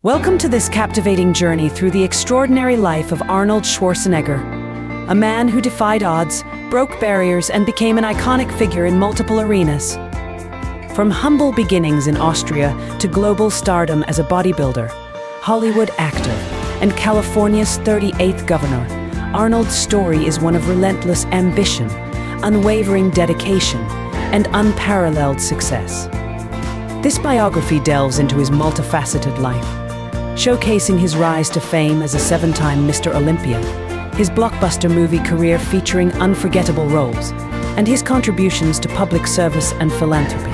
Welcome to this captivating journey through the extraordinary life of Arnold Schwarzenegger, a man who defied odds, broke barriers, and became an iconic figure in multiple arenas. From humble beginnings in Austria to global stardom as a bodybuilder, Hollywood actor, and California's 38th governor, Arnold's story is one of relentless ambition, unwavering dedication, and unparalleled success. This biography delves into his multifaceted life, showcasing his rise to fame as a seven-time Mr. Olympia, his blockbuster movie career featuring unforgettable roles, and his contributions to public service and philanthropy.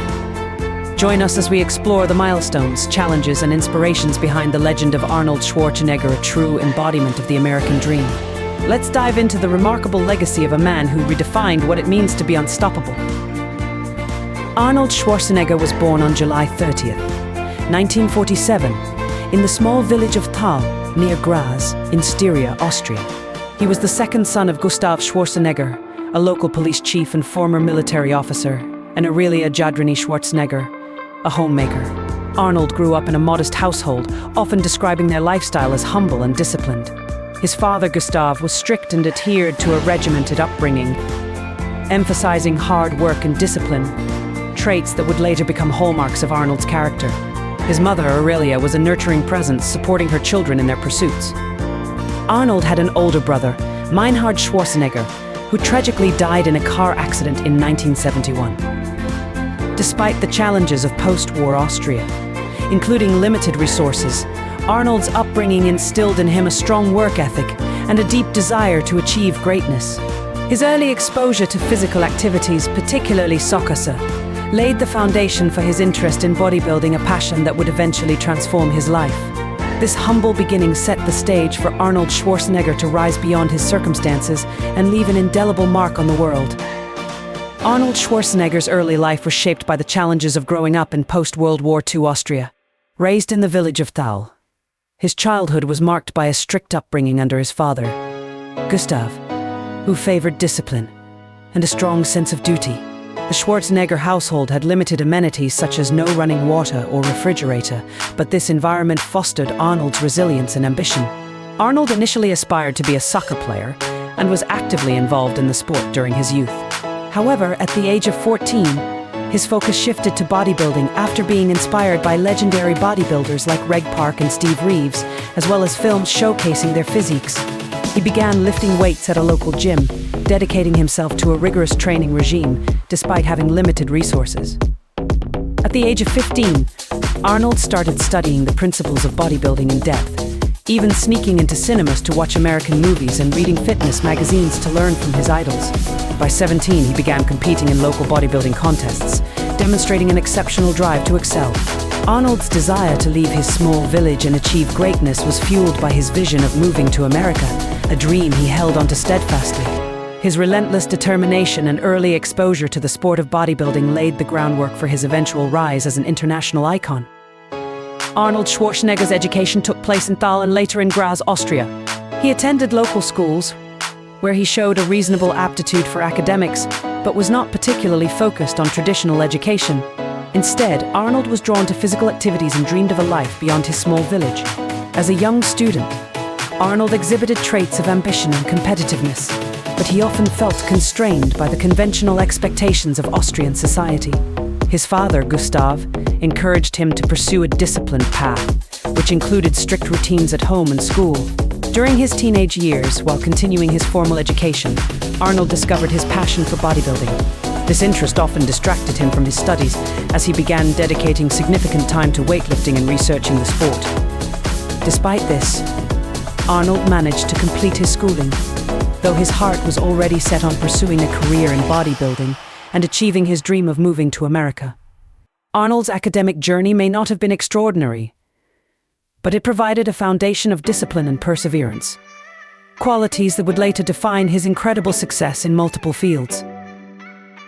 Join us as we explore the milestones, challenges, and inspirations behind the legend of Arnold Schwarzenegger, a true embodiment of the American dream. Let's dive into the remarkable legacy of a man who redefined what it means to be unstoppable. Arnold Schwarzenegger was born on July 30th, 1947, in the small village of Thal, near Graz, in Styria, Austria. He was the second son of Gustav Schwarzenegger, a local police chief and former military officer, and Aurelia Jadrani Schwarzenegger, a homemaker. Arnold grew up in a modest household, often describing their lifestyle as humble and disciplined. His father, Gustav, was strict and adhered to a regimented upbringing, emphasizing hard work and discipline, traits that would later become hallmarks of Arnold's character. His mother, Aurelia, was a nurturing presence, supporting her children in their pursuits. Arnold had an older brother, Meinhard Schwarzenegger, who tragically died in a car accident in 1971. Despite the challenges of post-war Austria, including limited resources, Arnold's upbringing instilled in him a strong work ethic and a deep desire to achieve greatness. His early exposure to physical activities, particularly soccer, laid the foundation for his interest in bodybuilding, a passion that would eventually transform his life. This humble beginning set the stage for Arnold Schwarzenegger to rise beyond his circumstances and leave an indelible mark on the world. Arnold Schwarzenegger's early life was shaped by the challenges of growing up in post-World War II Austria. Raised in the village of Thal, his childhood was marked by a strict upbringing under his father, Gustav, who favored discipline and a strong sense of duty. The Schwarzenegger household had limited amenities such as no running water or refrigerator, but this environment fostered Arnold's resilience and ambition. Arnold initially aspired to be a soccer player and was actively involved in the sport during his youth. However, at the age of 14, his focus shifted to bodybuilding after being inspired by legendary bodybuilders like Reg Park and Steve Reeves, as well as films showcasing their physiques. He began lifting weights at a local gym, dedicating himself to a rigorous training regime despite having limited resources. At the age of 15, Arnold started studying the principles of bodybuilding in depth, even sneaking into cinemas to watch American movies and reading fitness magazines to learn from his idols. By 17, he began competing in local bodybuilding contests, demonstrating an exceptional drive to excel. Arnold's desire to leave his small village and achieve greatness was fueled by his vision of moving to America, a dream he held onto steadfastly. His relentless determination and early exposure to the sport of bodybuilding laid the groundwork for his eventual rise as an international icon. Arnold Schwarzenegger's education took place in Thal and later in Graz, Austria. He attended local schools, where he showed a reasonable aptitude for academics, but was not particularly focused on traditional education. Instead, Arnold was drawn to physical activities and dreamed of a life beyond his small village. As a young student, Arnold exhibited traits of ambition and competitiveness, but he often felt constrained by the conventional expectations of Austrian society. His father, Gustav, encouraged him to pursue a disciplined path, which included strict routines at home and school. During his teenage years, while continuing his formal education, Arnold discovered his passion for bodybuilding. This interest often distracted him from his studies, as he began dedicating significant time to weightlifting and researching the sport. Despite this, Arnold managed to complete his schooling, though his heart was already set on pursuing a career in bodybuilding and achieving his dream of moving to America. Arnold's academic journey may not have been extraordinary, but it provided a foundation of discipline and perseverance, qualities that would later define his incredible success in multiple fields.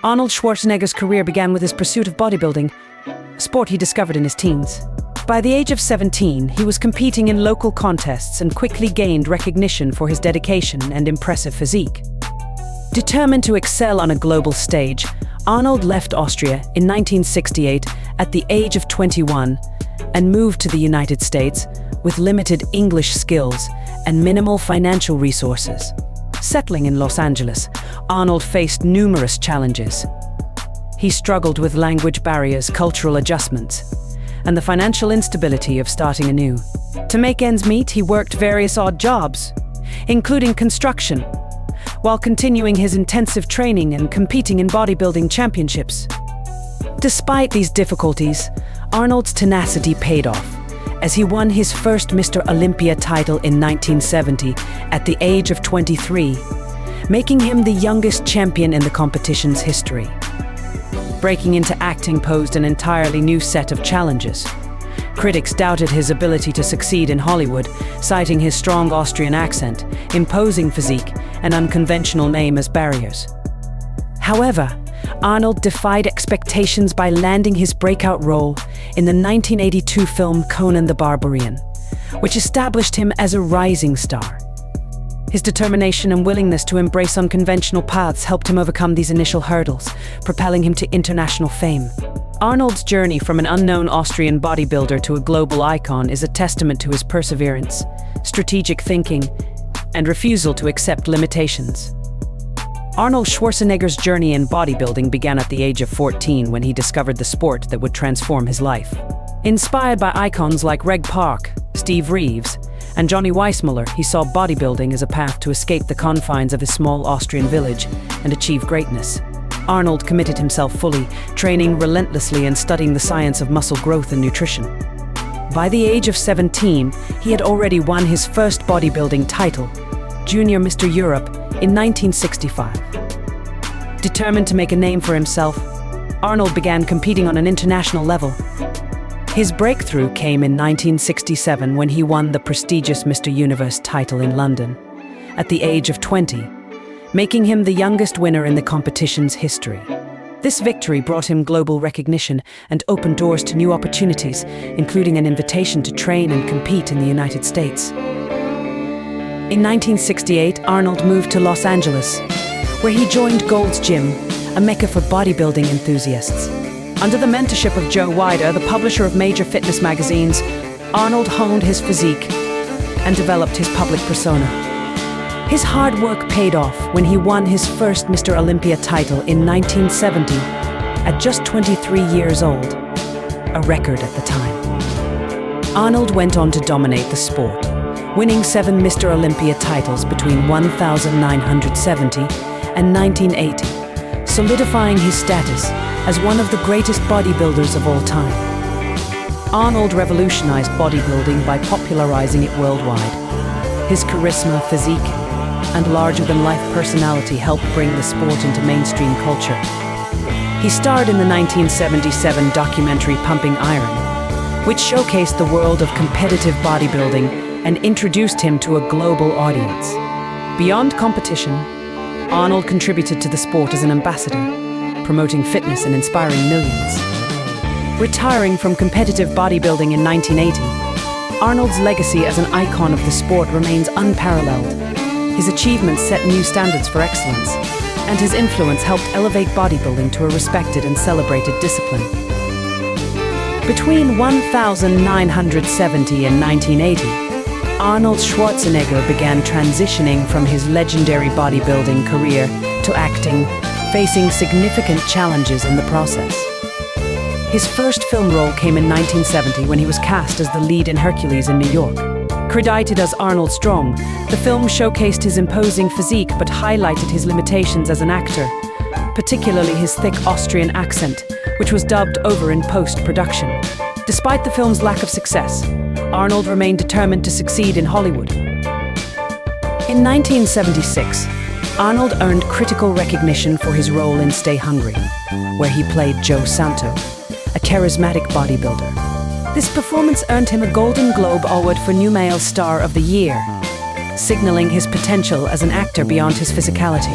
Arnold Schwarzenegger's career began with his pursuit of bodybuilding, a sport he discovered in his teens. By the age of 17, he was competing in local contests and quickly gained recognition for his dedication and impressive physique. Determined to excel on a global stage, Arnold left Austria in 1968 at the age of 21 and moved to the United States, with limited English skills and minimal financial resources. Settling in Los Angeles, Arnold faced numerous challenges. He struggled with language barriers, cultural adjustments, and the financial instability of starting anew. To make ends meet, he worked various odd jobs, including construction, while continuing his intensive training and competing in bodybuilding championships. Despite these difficulties, Arnold's tenacity paid off, as he won his first Mr. Olympia title in 1970 at the age of 23, making him the youngest champion in the competition's history. Breaking into acting posed an entirely new set of challenges. Critics doubted his ability to succeed in Hollywood, citing his strong Austrian accent, imposing physique, and unconventional name as barriers. However, Arnold defied expectations by landing his breakout role in the 1982 film Conan the Barbarian, which established him as a rising star. His determination and willingness to embrace unconventional paths helped him overcome these initial hurdles, propelling him to international fame. Arnold's journey from an unknown Austrian bodybuilder to a global icon is a testament to his perseverance, strategic thinking, and refusal to accept limitations. Arnold Schwarzenegger's journey in bodybuilding began at the age of 14 when he discovered the sport that would transform his life. Inspired by icons like Reg Park, Steve Reeves, and Johnny Weissmuller, he saw bodybuilding as a path to escape the confines of his small Austrian village and achieve greatness. Arnold committed himself fully, training relentlessly and studying the science of muscle growth and nutrition. By the age of 17, he had already won his first bodybuilding title, Junior Mr. Europe, in 1965. Determined to make a name for himself, Arnold began competing on an international level. His breakthrough came in 1967 when he won the prestigious Mr. Universe title in London, at the age of 20, making him the youngest winner in the competition's history. This victory brought him global recognition and opened doors to new opportunities, including an invitation to train and compete in the United States. In 1968, Arnold moved to Los Angeles, where he joined Gold's Gym, a mecca for bodybuilding enthusiasts. Under the mentorship of Joe Weider, the publisher of major fitness magazines, Arnold honed his physique and developed his public persona. His hard work paid off when he won his first Mr. Olympia title in 1970 at just 23 years old, a record at the time. Arnold went on to dominate the sport, winning 7 Mr. Olympia titles between 1970 and 1980, solidifying his status as one of the greatest bodybuilders of all time. Arnold revolutionized bodybuilding by popularizing it worldwide. His charisma, physique, and larger-than-life personality helped bring the sport into mainstream culture. He starred in the 1977 documentary Pumping Iron, which showcased the world of competitive bodybuilding and introduced him to a global audience. Beyond competition, Arnold contributed to the sport as an ambassador, promoting fitness and inspiring millions. Retiring from competitive bodybuilding in 1980, Arnold's legacy as an icon of the sport remains unparalleled. His achievements set new standards for excellence, and his influence helped elevate bodybuilding to a respected and celebrated discipline. Between 1970 and 1980, Arnold Schwarzenegger began transitioning from his legendary bodybuilding career to acting, facing significant challenges in the process. His first film role came in 1970 when he was cast as the lead in Hercules in New York. Credited as Arnold Strong, the film showcased his imposing physique but highlighted his limitations as an actor, particularly his thick Austrian accent, which was dubbed over in post-production. Despite the film's lack of success, Arnold remained determined to succeed in Hollywood. In 1976, Arnold earned critical recognition for his role in Stay Hungry, where he played Joe Santo, a charismatic bodybuilder. This performance earned him a Golden Globe Award for New Male Star of the Year, signaling his potential as an actor beyond his physicality.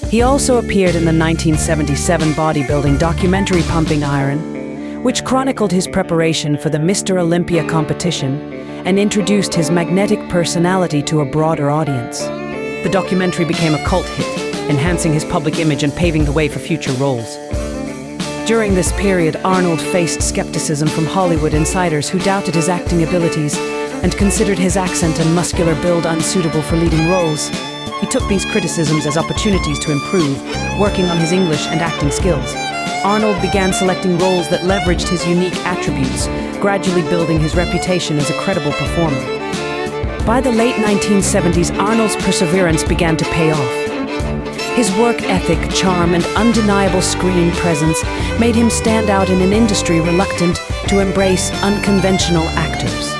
He also appeared in the 1977 bodybuilding documentary Pumping Iron, which chronicled his preparation for the Mr. Olympia competition and introduced his magnetic personality to a broader audience. The documentary became a cult hit, enhancing his public image and paving the way for future roles. During this period, Arnold faced skepticism from Hollywood insiders who doubted his acting abilities, and considered his accent and muscular build unsuitable for leading roles. He took these criticisms as opportunities to improve, working on his English and acting skills. Arnold began selecting roles that leveraged his unique attributes, gradually building his reputation as a credible performer. By the late 1970s, Arnold's perseverance began to pay off. His work ethic, charm, and undeniable screen presence made him stand out in an industry reluctant to embrace unconventional actors.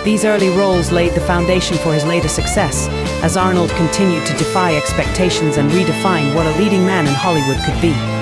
These early roles laid the foundation for his later success, as Arnold continued to defy expectations and redefine what a leading man in Hollywood could be.